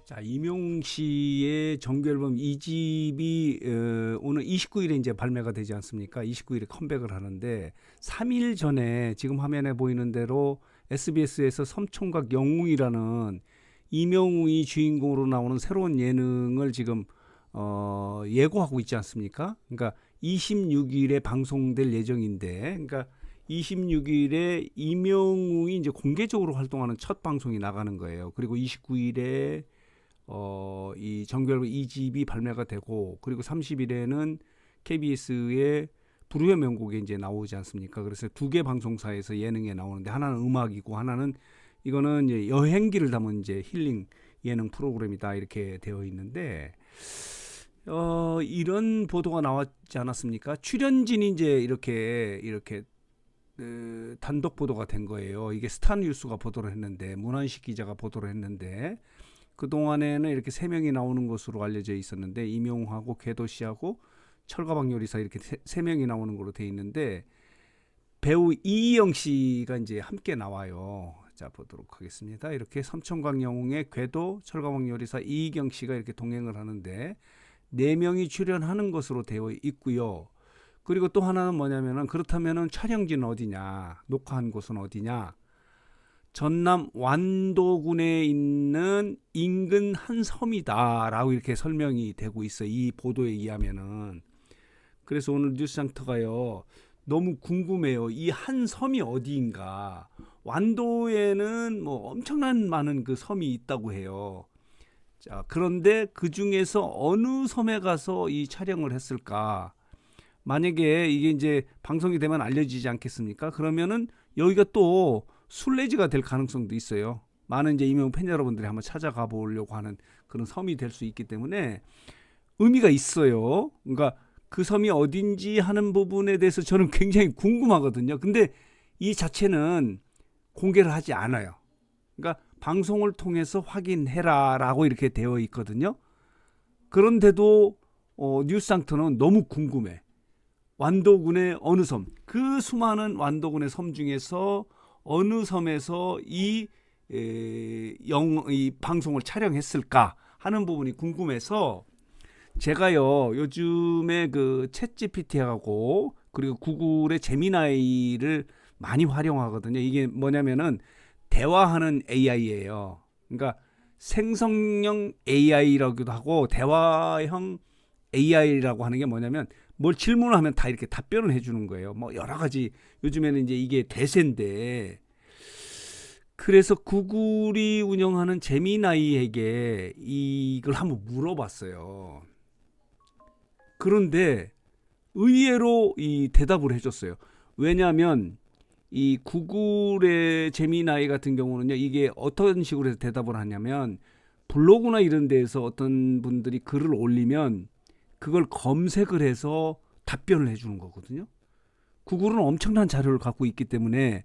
자, 임영웅 씨의 정규 앨범 2집이 오늘 29일에 이제 발매가 되지 않습니까? 29일에 컴백을 하는데 3일 전에 지금 화면에 보이는 대로 SBS에서 섬총각 영웅이라는 임영웅이 주인공으로 나오는 새로운 예능을 지금 예고하고 있지 않습니까? 그러니까 26일에 방송될 예정인데, 그러니까 26일에 임영웅이 이제 공개적으로 활동하는 첫 방송이 나가는 거예요. 그리고 29일에 이 정규 앨범 2집이 발매가 되고, 그리고 30일에는 KBS의 불후의 명곡에 이제 나오지 않습니까? 그래서 두 개 방송사에서 예능에 나오는데, 하나는 음악이고 하나는 이거는 이제 여행기를 담은 이제 힐링 예능 프로그램이다, 이렇게 되어 있는데, 이런 보도가 나왔지 않았습니까? 출연진이 이제 이렇게 단독 보도가 된 거예요. 이게 스타뉴스가 보도를 했는데, 문환식 기자가 보도를 했는데, 그 동안에는 이렇게 세 명이 나오는 것으로 알려져 있었는데, 임영웅하고 궤도 씨하고 철가방 요리사 이렇게 세 명이 나오는 걸로 돼 있는데, 배우 이희영 씨가 이제 함께 나와요. 자, 보도록 하겠습니다. 이렇게 섬총각 영웅의 궤도, 철가방 요리사 이희경 씨가 이렇게 동행을 하는데, 네 명이 출연하는 것으로 되어 있고요. 그리고 또 하나는 뭐냐면은, 그렇다면은 촬영지는 어디냐, 녹화한 곳은 어디냐, 전남 완도군에 있는 인근 한 섬이다라고 이렇게 설명이 되고 있어요. 이 보도에 의하면은. 그래서 오늘 뉴스장터가요, 너무 궁금해요. 이 한 섬이 어디인가. 완도에는 뭐 엄청난 많은 그 섬이 있다고 해요. 자, 그런데 그 중에서 어느 섬에 가서 이 촬영을 했을까? 만약에 이게 이제 방송이 되면 알려지지 않겠습니까? 그러면은 여기가 또 순례지가 될 가능성도 있어요. 많은 이제 임영웅 팬 여러분들이 한번 찾아가 보려고 하는 그런 섬이 될 수 있기 때문에 의미가 있어요. 그러니까 그 섬이 어딘지 하는 부분에 대해서 저는 굉장히 궁금하거든요. 근데 이 자체는 공개를 하지 않아요. 그러니까 방송을 통해서 확인해라라고 이렇게 되어 있거든요. 그런데도 뉴스상터는 너무 궁금해. 완도군의 어느 섬, 그 수많은 완도군의 섬 중에서 어느 섬에서 이 방송을 촬영했을까 하는 부분이 궁금해서, 제가요 요즘에 그 챗GPT하고 그리고 구글의 제미나이를 많이 활용하거든요. 이게 뭐냐면은 대화하는 AI예요. 그러니까 생성형 AI라고도 하고 대화형 AI라고 하는 게 뭐냐면, 뭘 질문을 하면 다 이렇게 답변을 해주는 거예요. 뭐 여러 가지, 요즘에는 이제 이게 대세인데, 그래서 구글이 운영하는 제미나이에게 이걸 한번 물어봤어요. 그런데 의외로 이 대답을 해줬어요. 왜냐하면 이 구글의 제미나이 같은 경우는요, 이게 어떤 식으로 해서 대답을 하냐면, 블로그나 이런 데에서 어떤 분들이 글을 올리면 그걸 검색을 해서 답변을 해주는 거거든요. 구글은 엄청난 자료를 갖고 있기 때문에,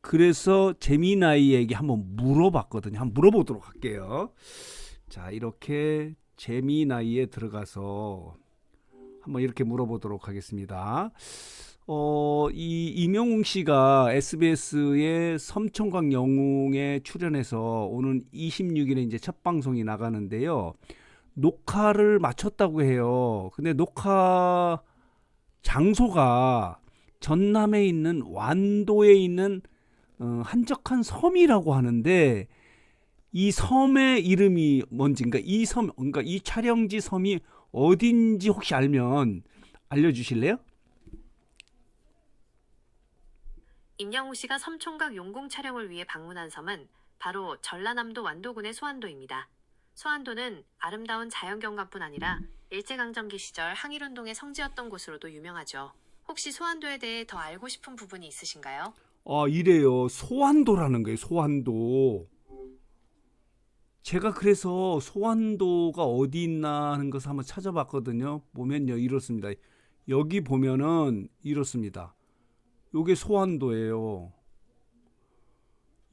그래서 제미나이에게 한번 물어봤거든요. 한번 물어보도록 할게요. 자, 이렇게 제미나이에 들어가서 한번 이렇게 물어보도록 하겠습니다. 이 임영웅 씨가 SBS의 섬총각 영웅에 출연해서 오늘 26일에 이제 첫 방송이 나가는데요. 녹화를 마쳤다고 해요. 근데 녹화 장소가 전남에 있는 완도에 있는 한적한 섬이라고 하는데, 이 섬의 이름이 뭔지, 그러니까 이 섬, 그러니까 이 촬영지 섬이 어딘지 혹시 알면 알려주실래요? 임영웅 씨가 섬총각 용궁 촬영을 위해 방문한 섬은 바로 전라남도 완도군의 소환도입니다. 소환도는 아름다운 자연경관뿐 아니라 일제강점기 시절 항일운동의 성지였던 곳으로도 유명하죠. 혹시 소환도에 대해 더 알고 싶은 부분이 있으신가요? 이래요. 소환도라는 거예요. 소환도. 제가 그래서 소환도가 어디 있나 하는 것을 한번 찾아봤거든요. 보면요, 이렇습니다. 여기 보면은 이렇습니다. 요게 소환도예요.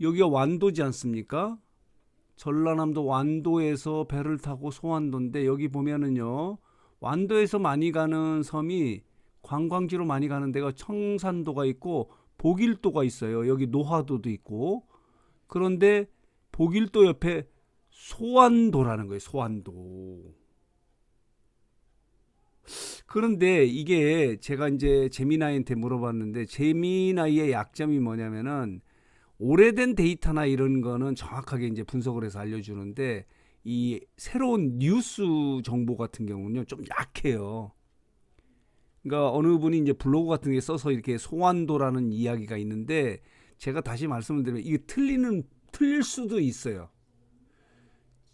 여기가 완도지 않습니까? 전라남도 완도에서 배를 타고 소환도인데, 여기 보면은요, 완도에서 많이 가는 섬이, 관광지로 많이 가는 데가 청산도가 있고 복일도가 있어요. 여기 노화도도 있고. 그런데 복일도 옆에 소환도라는 거예요. 소환도. 그런데 이게 제가 이제 제미나이한테 물어봤는데 제미나이의 약점이 뭐냐면은 오래된 데이터나 이런 거는 정확하게 이제 분석을 해서 알려주는데 이 새로운 뉴스 정보 같은 경우는요 좀 약해요. 그러니까 어느 분이 이제 블로그 같은 게 써서 이렇게 소환도라는 이야기가 있는데 제가 다시 말씀을 드리면 이게 틀릴 수도 있어요.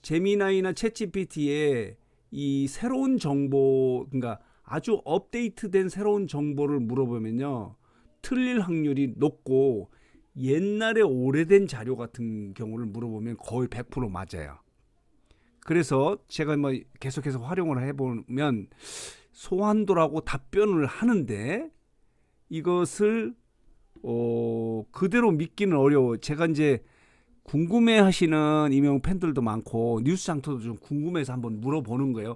제미나이나 챗GPT에 이 새로운 정보, 그러니까 아주 업데이트된 새로운 정보를 물어보면요 틀릴 확률이 높고 옛날에 오래된 자료 같은 경우를 물어보면 거의 100% 맞아요. 그래서 제가 뭐 계속해서 활용을 해보면 소환도라고 답변을 하는데 이것을 그대로 믿기는 어려워. 제가 이제 궁금해하시는 이명 팬들도 많고 뉴스 장터도 좀 궁금해서 한번 물어보는 거예요.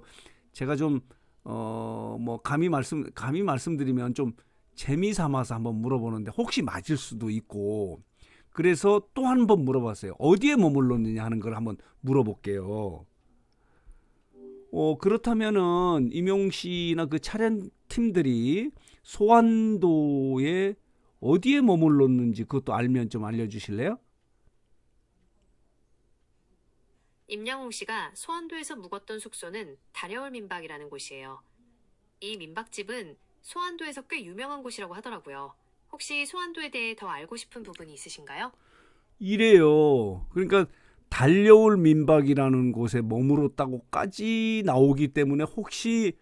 제가 좀 뭐 감히 말씀드리면 좀 재미 삼아서 한번 물어보는데 혹시 맞을 수도 있고 그래서 또 한 번 물어봤어요. 어디에 머물렀느냐 하는 걸 한번 물어볼게요. 그렇다면은 임용 씨나 그 촬영 팀들이 소환도에 어디에 머물렀는지 그것도 알면 좀 알려주실래요? 임양웅 씨가 소환도에서 묵었던 숙소는 다려올 민박이라는 곳이에요. 이 민박집은 소환도에서 꽤 유명한 곳이라고 하더라고요. 혹시 소환도에 대해 더 알고 싶은 부분이 있으신가요? 이래요. 그러니까 달려올 민박이라는 곳에 머물렀다고까지 나오기 때문에 혹시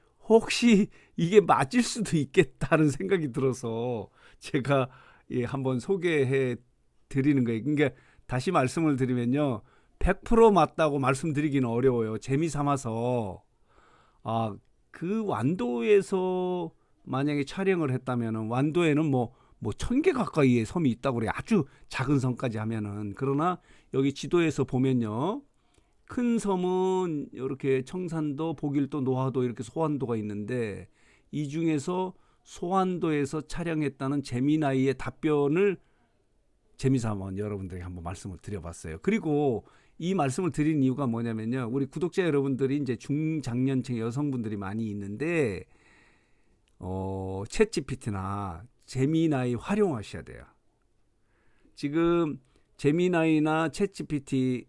이게 맞을 수도 있겠다는 생각이 들어서 제가 한번 소개해 드리는 거예요. 그러니까 다시 말씀을 드리면요. 100% 맞다고 말씀드리기는 어려워요. 재미 삼아서 그 완도에서 만약에 촬영을 했다면은 완도에는 뭐 1000개 가까이의 섬이 있다고 그래요. 아주 작은 섬까지 하면은. 그러나 여기 지도에서 보면요. 큰 섬은 이렇게 청산도, 보길도, 노하도 이렇게 소환도가 있는데 이 중에서 소환도에서 촬영했다는 제미나이의 답변을 재미삼아 여러분들에게 한번 말씀을 드려봤어요. 그리고 이 말씀을 드린 이유가 뭐냐면요. 우리 구독자 여러분들이 이제 중장년층 여성분들이 많이 있는데 챗GPT나 제미나이 활용하셔야 돼요. 지금 제미나이나 챗GPT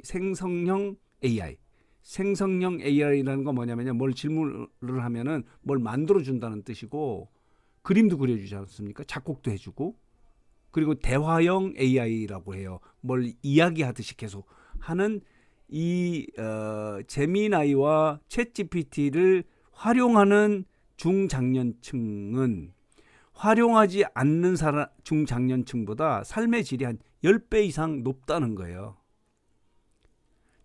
생성형 AI, 생성형 AI라는 건 뭐냐면요. 뭘 질문을 하면은 뭘 만들어 준다는 뜻이고 그림도 그려주지 않습니까? 작곡도 해주고 그리고 대화형 AI라고 해요. 뭘 이야기하듯이 계속 하는 이 제미나이와 챗GPT를 활용하는 중장년층은 활용하지 않는 중장년층보다 삶의 질이 한 10배 이상 높다는 거예요.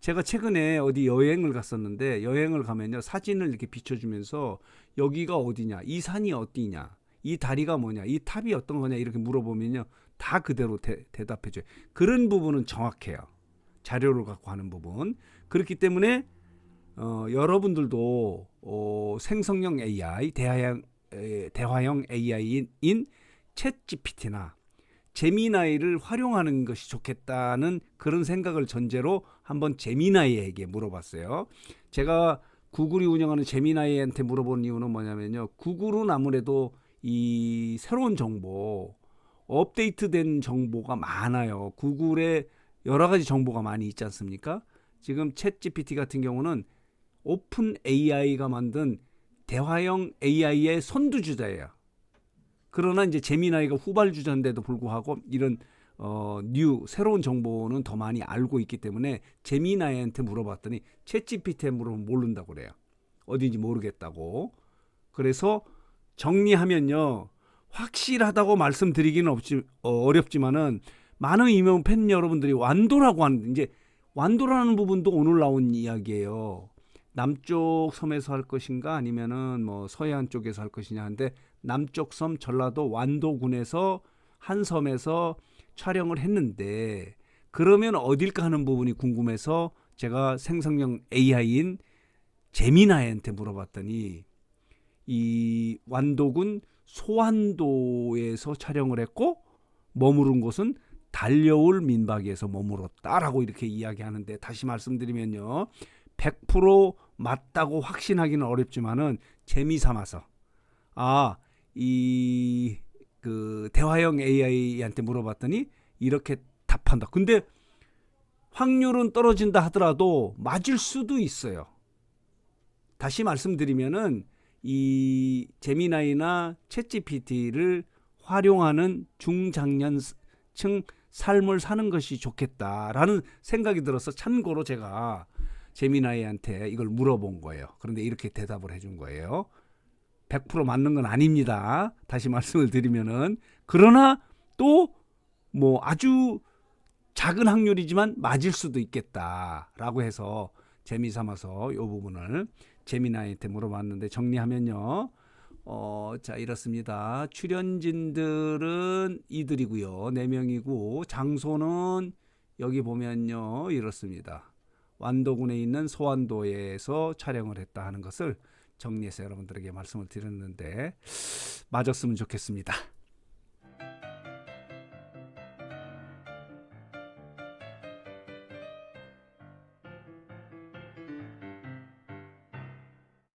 제가 최근에 어디 여행을 갔었는데 여행을 가면요. 사진을 이렇게 비춰주면서 여기가 어디냐, 이 산이 어디냐, 이 다리가 뭐냐, 이 탑이 어떤 거냐 이렇게 물어보면요. 다 그대로 대답해줘요. 그런 부분은 정확해요. 자료를 갖고 하는 부분. 그렇기 때문에 여러분들도 생성형 AI, 대화형 AI인 챗GPT나 제미나이를 활용하는 것이 좋겠다는 그런 생각을 전제로 한번 제미나이에게 물어봤어요. 제가 구글이 운영하는 제미나이한테 물어본 이유는 뭐냐면요. 구글은 아무래도 이 새로운 정보, 업데이트된 정보가 많아요. 구글에 여러 가지 정보가 많이 있지 않습니까? 지금 챗GPT 같은 경우는 오픈 AI가 만든 대화형 AI의 선두주자예요. 그러나 이제 제미나이가 후발주자인데도 불구하고 이런 새로운 정보는 더 많이 알고 있기 때문에 제미나이한테 물어봤더니 챗GPT에 물어보면 모른다고 그래요. 어딘지 모르겠다고. 그래서 정리하면요. 확실하다고 말씀드리기는 어렵지만은 많은 임용 팬 여러분들이 완도라고 하는 이제 완도라는 부분도 오늘 나온 이야기예요. 남쪽 섬에서 할 것인가 아니면은 뭐 서해안 쪽에서 할 것이냐 하는데 남쪽 섬 전라도 완도군에서 한 섬에서 촬영을 했는데 그러면 어딜까 하는 부분이 궁금해서 제가 생성형 AI인 제미나이한테 물어봤더니 이 완도군 소환도에서 촬영을 했고 머무른 곳은 달려올 민박에서 머물었다라고 이렇게 이야기하는데, 다시 말씀드리면요, 100% 맞다고 확신하기는 어렵지만은 재미 삼아서 그 대화형 AI한테 물어봤더니 이렇게 답한다. 근데 확률은 떨어진다 하더라도 맞을 수도 있어요. 다시 말씀드리면은 이 제미나이나 챗GPT를 활용하는 중장년층 삶을 사는 것이 좋겠다라는 생각이 들어서 참고로 제가 제미나이한테 이걸 물어본 거예요. 그런데 이렇게 대답을 해준 거예요. 100% 맞는 건 아닙니다. 다시 말씀을 드리면은. 그러나 또 뭐 아주 작은 확률이지만 맞을 수도 있겠다라고 해서 재미 삼아서 이 부분을 제미나이한테 물어봤는데, 정리하면요. 자, 이렇습니다. 출연진들은 이들이고요. 4명이고, 장소는 여기 보면요. 이렇습니다. 완도군에 있는 소완도에서 촬영을 했다 하는 것을 정리해서 여러분들에게 말씀을 드렸는데, 맞았으면 좋겠습니다.